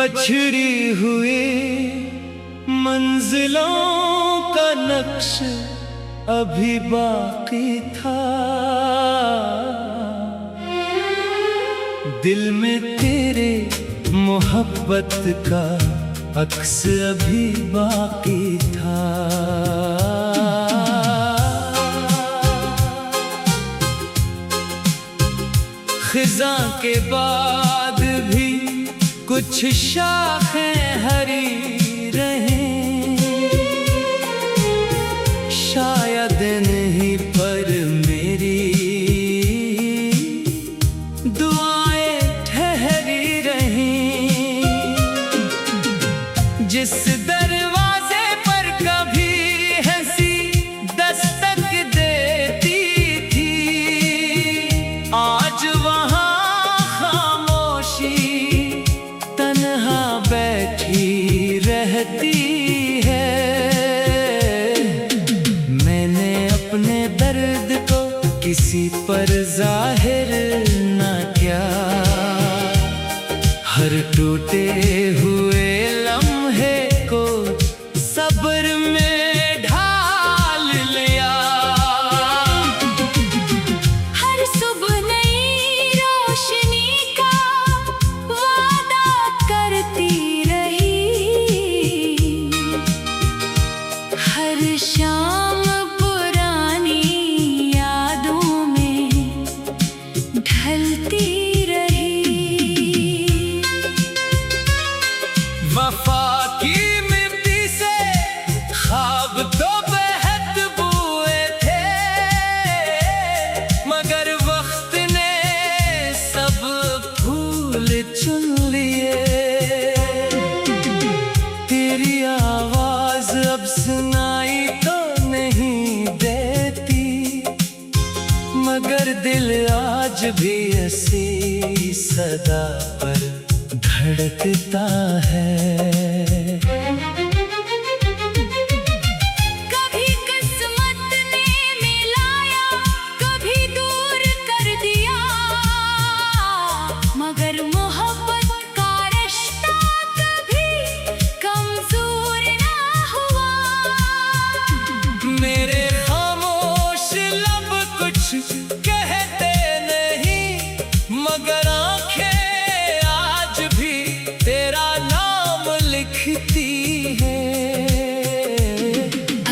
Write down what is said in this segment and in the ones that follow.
बछड़ी हुई मंजिलों का नक्श अभी बाकी था। दिल में तेरे मोहब्बत का अक्स अभी बाकी था। खिज़ां के बाद भी कुछ शाखें हरी रहें, शायद नहीं पर मेरी दुआएं ठहरी रहें। जिस दरवाजे पर कभी हंसी दस्तक देती थी, आज वहाँ खामोशी तन्हा बैठी रहती है। मैंने अपने दर्द को किसी पर जाहिर न किया, हर टूटे हुए लम्हे को सब्र में ढाल लिया। हर सुबह नई रोशनी का वादा करती रही, हर शाम पुरानी यादों में ढलती रही। वफा की मिट्टी से ख्वाब तो बेहद बुए थे, मगर वक्त ने सब फूल चुन लिए। तेरी आवाज अब सुनाई तो नहीं देती, मगर दिल आज भी ऐसी सदा पर धड़कता है। कभी किस्मत ने मिलाया, कभी दूर कर दिया, मगर मोहब्बत का रिश्ता कभी कमजोर ना हुआ। मेरे खामोश लब कुछ कहते नहीं, मगर आंखें आज भी तेरा नाम लिखती हैं।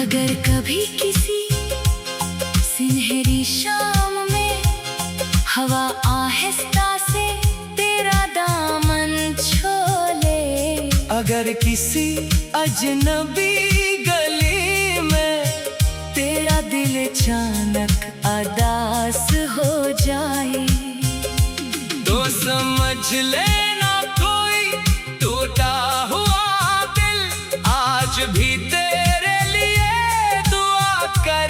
अगर कभी किसी सुनहरी शाम में हवा आहिस्ता से तेरा दामन छोले, अगर किसी अजनबी गली में तेरा दिल अचानक अदास हो जाए, तो समझ लेना कोई टूटा हुआ दिल आज भी तेरे लिए दुआ कर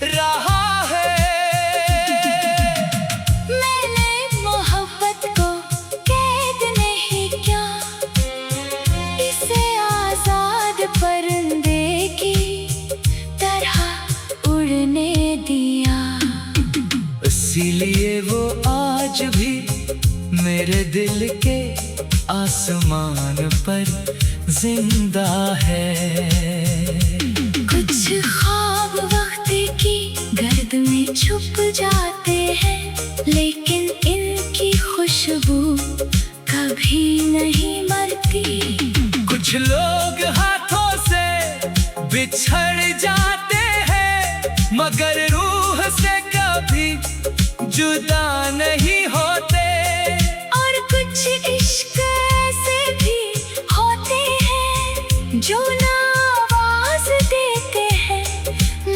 रहा है। मैंने मोहब्बत को कैद नहीं किया, इसे आजाद परिंदे की तरह उड़ने दिया। इसीलिए वो आज भी मेरे दिल के आसमान पर जिंदा है। कुछ ख्वाब वक्त की गर्द में छुप जाते हैं, लेकिन इनकी खुशबू कभी नहीं मरती। कुछ लोग हाथों से बिछड़ जाते हैं, मगर रूह से कभी जुदा नहीं होते। और कुछ इश्क ऐसे भी होते हैं जो ना आवाज देते हैं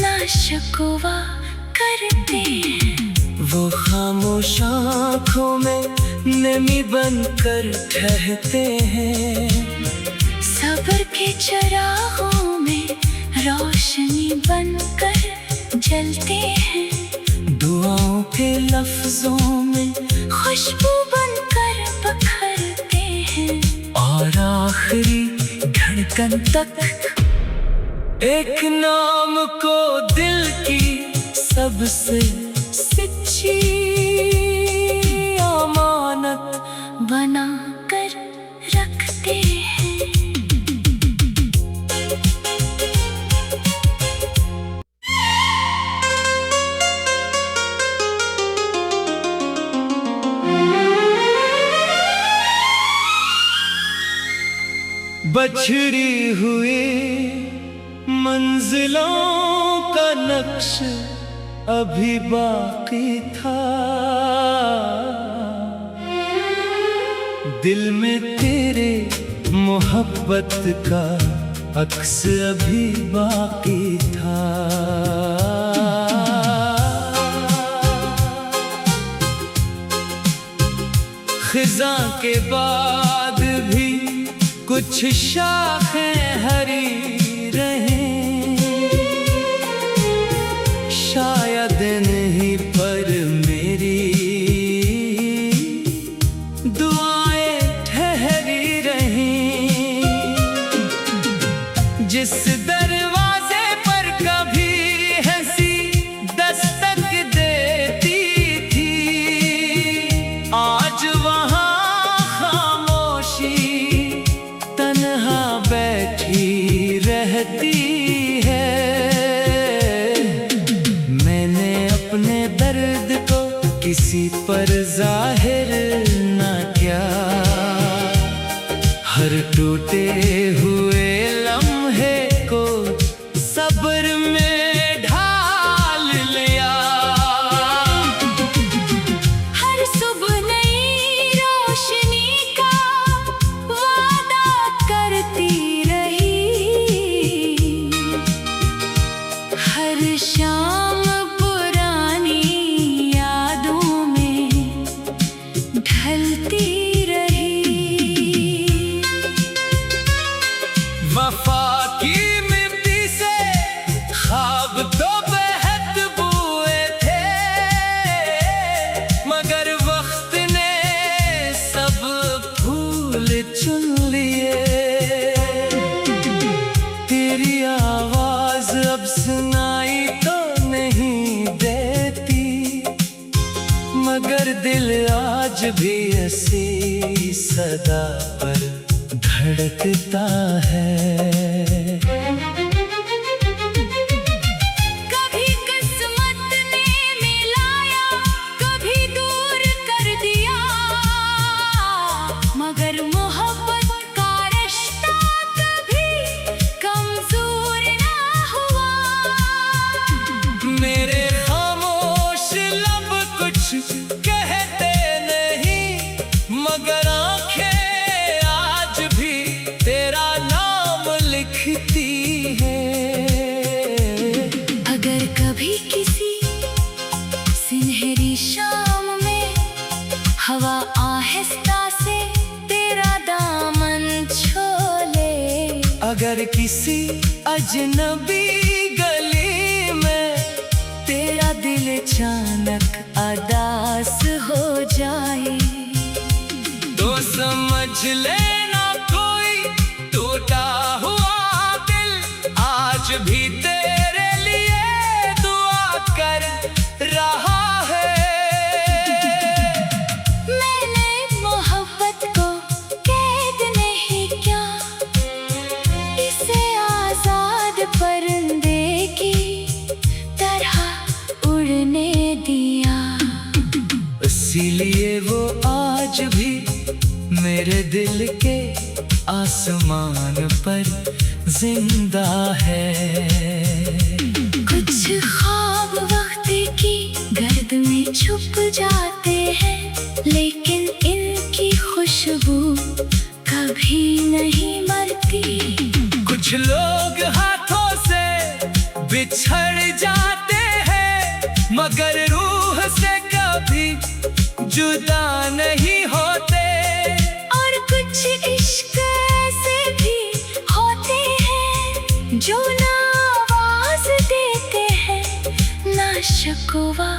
ना शिकवा करते हैं। वो खामोश आँखों में नमी बनकर ठहरते हैं, सब्र के चिरागों में रोशनी बनकर जलते हैं। दुआओं के लफ्जों में खुशबू बनकर बखरते हैं। और आखिरी धड़कन तक एक नाम को दिल की सबसे सच्ची बना कर रखते बछड़ी हुई मंजिलों का नक्श अभी बाकी था। दिल में तेरे मोहब्बत का अक्स अभी बाकी था। खिज़ां के बाद भी कुछ शाखें हरी रहें, शायद नहीं पर मेरी दुआएं ठहरी रहें। जिस दरवाजे पर कभी हंसी दस्तक देती थी, आज वहाँ खामोशी तन्हा बैठी रहती है। मैंने अपने दर्द को किसी पर जाहिर ना किया, हर टूटे हुए लम्हे को सब्र में ढाल लिया। हर सुबह नई रोशनी का वादा करती रही, हर शाम पुरानी यादों में ढलती रही। वफा की मिट्टी से ख्वाब तो बेहद बुए थे, मगर वक्त ने सब फूल चुन लिए। तेरी आवाज अब सुनाई तो नहीं देती, मगर दिल आज भी ऐसी सदा पर धड़कता है। कभी किस्मत ने मिलाया, कभी दूर कर दिया, मगर मोहब्बत का रिश्ता कभी कमजोर ना हुआ। मेरे खामोश लब कुछ कहते नहीं, मगर आंखें आज भी तेरा नाम लिखती है। अगर कभी किसी सुनहरी शाम में हवा आहिस्ता से तेरा दामन छोले, अगर किसी अजनबी गली में तेरा दिल अचानक अदास हो जाए, तो समझ लेना कोई टूटा हुआ दिल आज भी तेरे लिए दुआ कर रहा है। मैंने मोहब्बत को कैद नहीं किया, इसे आजाद परिंदे की तरह उड़ने दिया। इसीलिए वो आज भी मेरे दिल के आसमान पर जिंदा है। कुछ ख्वाब वक्त की गर्द में छुप जाते हैं, लेकिन इनकी खुशबू कभी नहीं मरती। कुछ लोग हाथों से बिछड़ जाते हैं, मगर रूह से कभी जुदा नहीं होते। और कुछ इश्क ऐसे भी होते हैं जो ना आवाज देते हैं ना शिकवा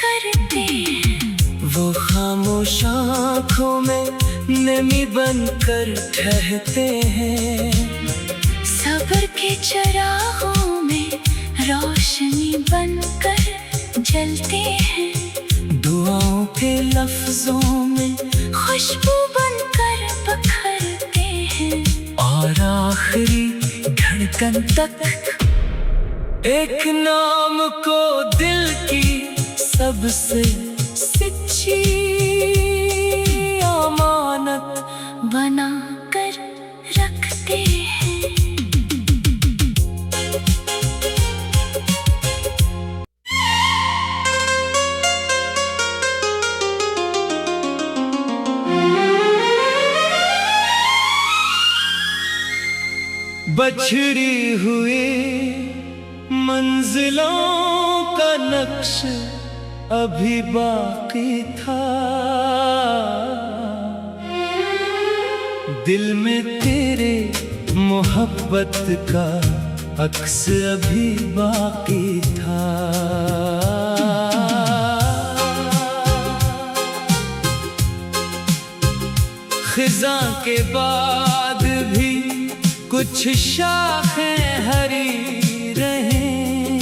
करते हैं। वो खामोश आँखों में नमी बनकर ठहरते हैं, सब्र के चिरागों में रोशनी बनकर जलते हैं। दुआओं के लफ्जों में खुशबू बनकर बखरते हैं, और आखिरी धड़कन तक एक नाम को दिल की सबसे सच्ची अमानत बना कर रखते बछड़ी हुई मंजिलों का नक्श अभी बाकी था। दिल में तेरे मोहब्बत का अक्स अभी बाकी था। खिज़ां के बाद भी कुछ शाखें हरी रहें,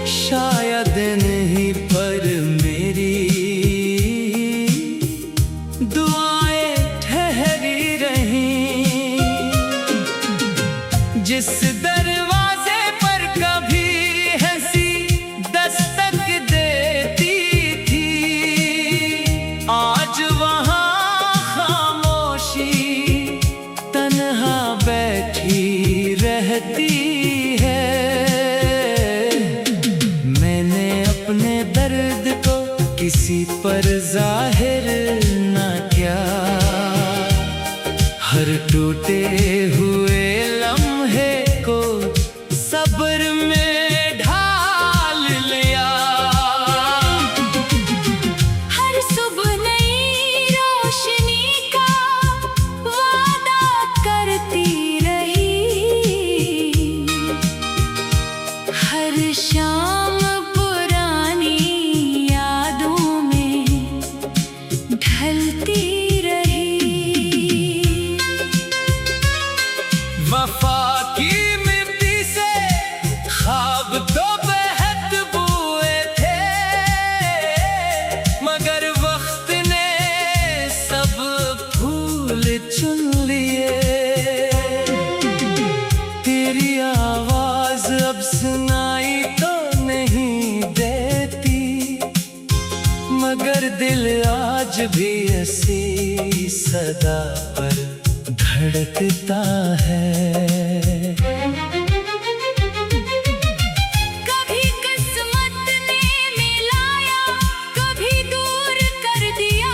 शायद नहीं पर मेरी दुआएं ठहरी रहें। जिस दरवाजे पर कभी हंसी दस्तक देती थी, आज वहाँ खामोशी तन्हा बैठी रहती है। मैंने अपने दर्द को किसी पर जाहिर न किया, हर टूटे हुए लम्हे को सब्र में ढाल लिया। हर सुबह नई रोशनी का वादा करती रही, हर शाम पुरानी यादों में ढलती रही। वफा की मिट्टी से ख्वाब तो बेहद बुए थे, मगर वक्त ने सब फूल चुन लिए। तेरी आवाज अब सुनाई तो नहीं देती, मगर दिल आज भी ऐसी सदा पर धड़कता है। कभी किस्मत ने मिलाया, कभी दूर कर दिया,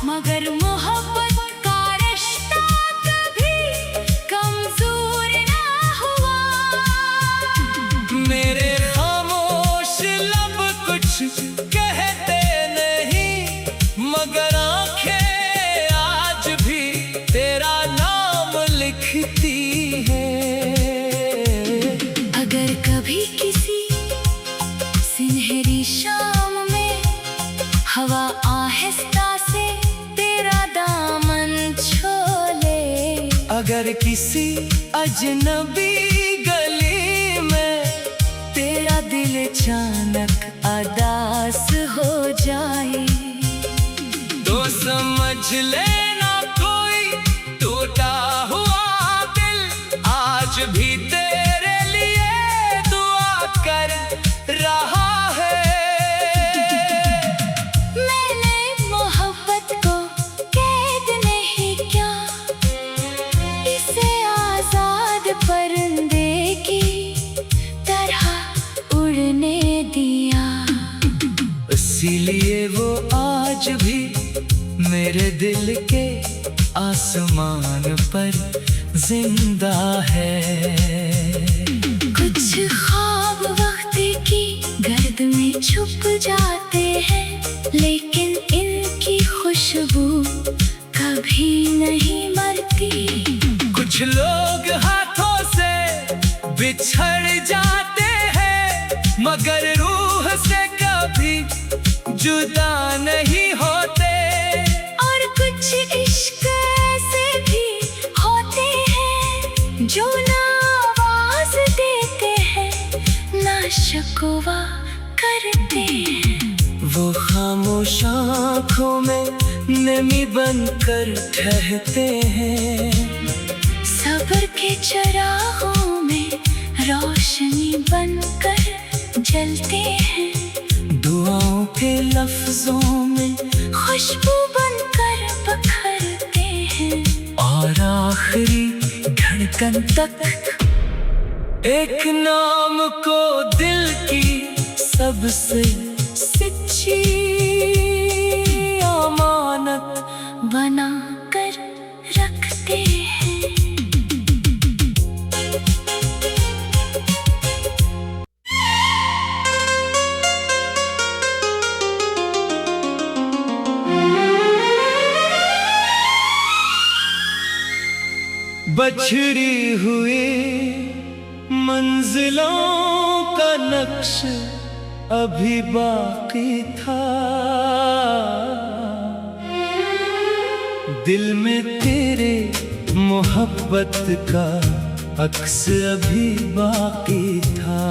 मगर मोहब्बत का रिश्ता कभी कमजोर ना हुआ। मेरे खामोश लब कुछ कहते नहीं, मगर आंखें आज भी तेरा नाम लिखती हैं। अगर कभी किसी सुनहरी शाम में हवा आहिस्ता से तेरा दामन छोले, अगर किसी अजनबी गली में तेरा दिल अचानक अदास हो जाए, तो समझ लेना कोई टूटा हुआ दिल आज भी तेरे लिए दुआ कर रहा है। मैंने मोहब्बत को कैद नहीं किया, इसे आजाद परिंदे की तरह उड़ने दिया। इसीलिए वो आज भी मेरे दिल के आसमान पर जिंदा है। कुछ ख्वाब वक्त की गर्द में छुप जाते हैं, लेकिन इनकी खुशबू कभी नहीं मरती। कुछ लोग हाथों से बिछड़ जाते हैं, मगर रूह से कभी जुदा नहीं होते। और कुछ इश्क ऐसे भी होते हैं जो ना आवाज देते हैं ना शिकवा करते हैं। वो खामोश आँखों में नमी बनकर ठहरते हैं, सब्र के चिरागों में रोशनी बनकर जलते हैं। दुआओं के लफ्जों में खुशबू बनकर बखरते हैं। और आखिरी धड़कन तक एक नाम को दिल की सबसे सच्ची अमानत बना कर रखते उछड़ी हुई मंजिलों का नक्श अभी बाकी था। दिल में तेरे मोहब्बत का अक्स अभी बाकी था।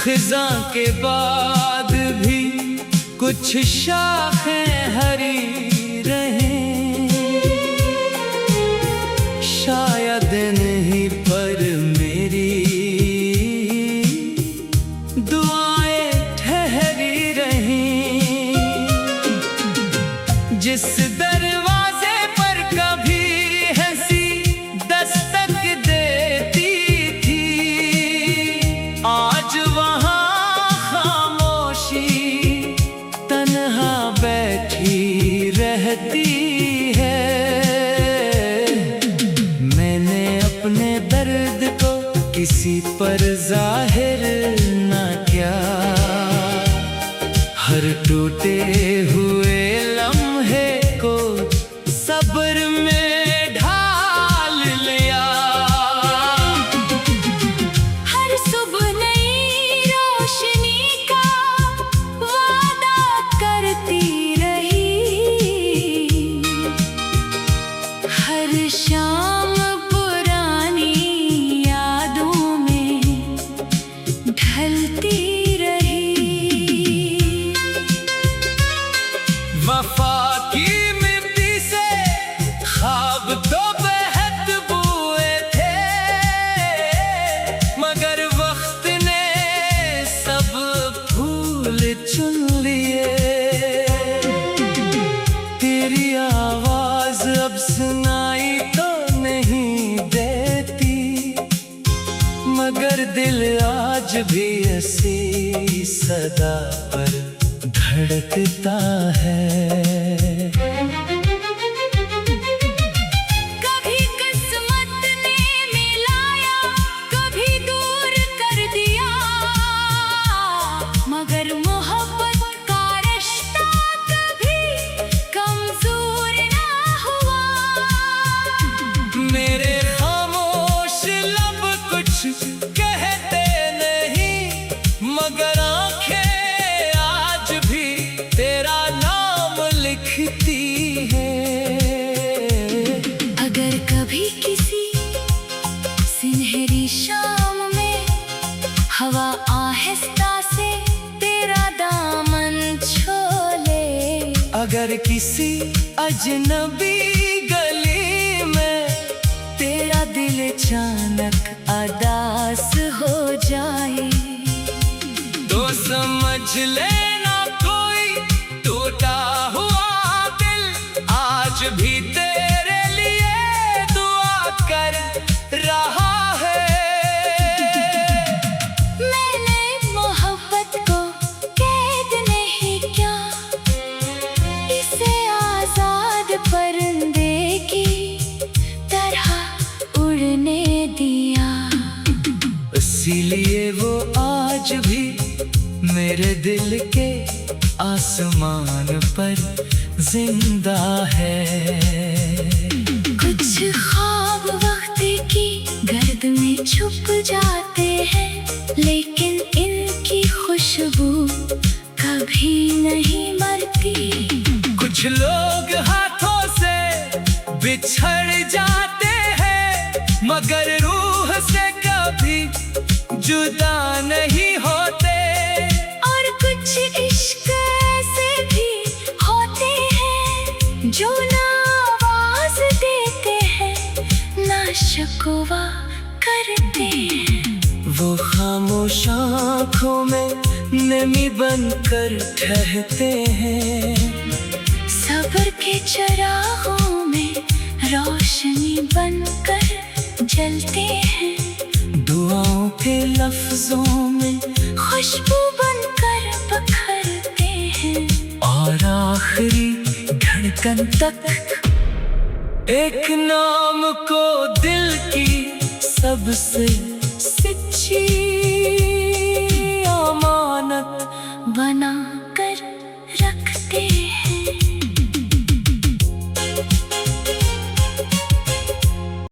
खिज़ां के बाद भी कुछ शाखें हरी रहें, शायद नहीं पर मेरी दुआएं ठहरी रहें। जिस दरवाजे पर कभी हंसी दस्तक देती थी, आज वहाँ खामोशी तन्हा बैठी रहती है। मैंने अपने दर्द को किसी पर जाहिर न किया, हर टूटे हुए लम्हे को सब्र में ढाल लिया। हर सुबह नई रोशनी का वादा करती रही, हर शाम पुरानी यादों में ढलती रही। वफा की मिट्टी से ख्वाब तो बेहद बुए थे, मगर वक्त ने सब फूल चुन लिए। तेरी आवाज अब सुनाई तो नहीं देती, मगर दिल आज भी ऐसी सदा पर धड़कता है। कभी किस्मत ने मिलाया, कभी दूर कर दिया, मगर मोहब्बत का रिश्ता कभी कमजोर ना हुआ। मेरे खामोश लब कुछ कहते नहीं, मगर आंखें आज भी तेरा नाम लिखती है। अगर कभी किसी सुनहरी शाम में हवा आहिस्ता से तेरा दामन छोले, अगर किसी अजनबी गली में तेरा दिल अचानक अदास हो जाए, तो समझ लेना कोई टूटा हुआ दिल आज भी तेरे लिए दुआ कर रहा है। मैंने मोहब्बत को कैद नहीं किया, इसे आजाद परिंदे की तरह उड़ने दिया। इसीलिए वो आज भी मेरे दिल के आसमान पर जिंदा है। कुछ ख्वाब वक्त की गर्द में छुप जाते हैं, लेकिन इनकी खुशबू कभी नहीं मरती। कुछ लोग हाथों से बिछड़ जाते हैं, मगर रूह से कभी जुदा नहीं होते। और कुछ इश्क ऐसे भी होते हैं जो ना आवाज देते हैं ना शिकवा करते हैं। वो खामोश आँखों में नमी बनकर ठहरते हैं, सब्र के चिरागों में रोशनी बनकर जलते हैं। दुआओं के लफ्जों में खुशबू बनकर बखरते हैं, और आखिरी धड़कन तक एक नाम को दिल की सबसे सच्ची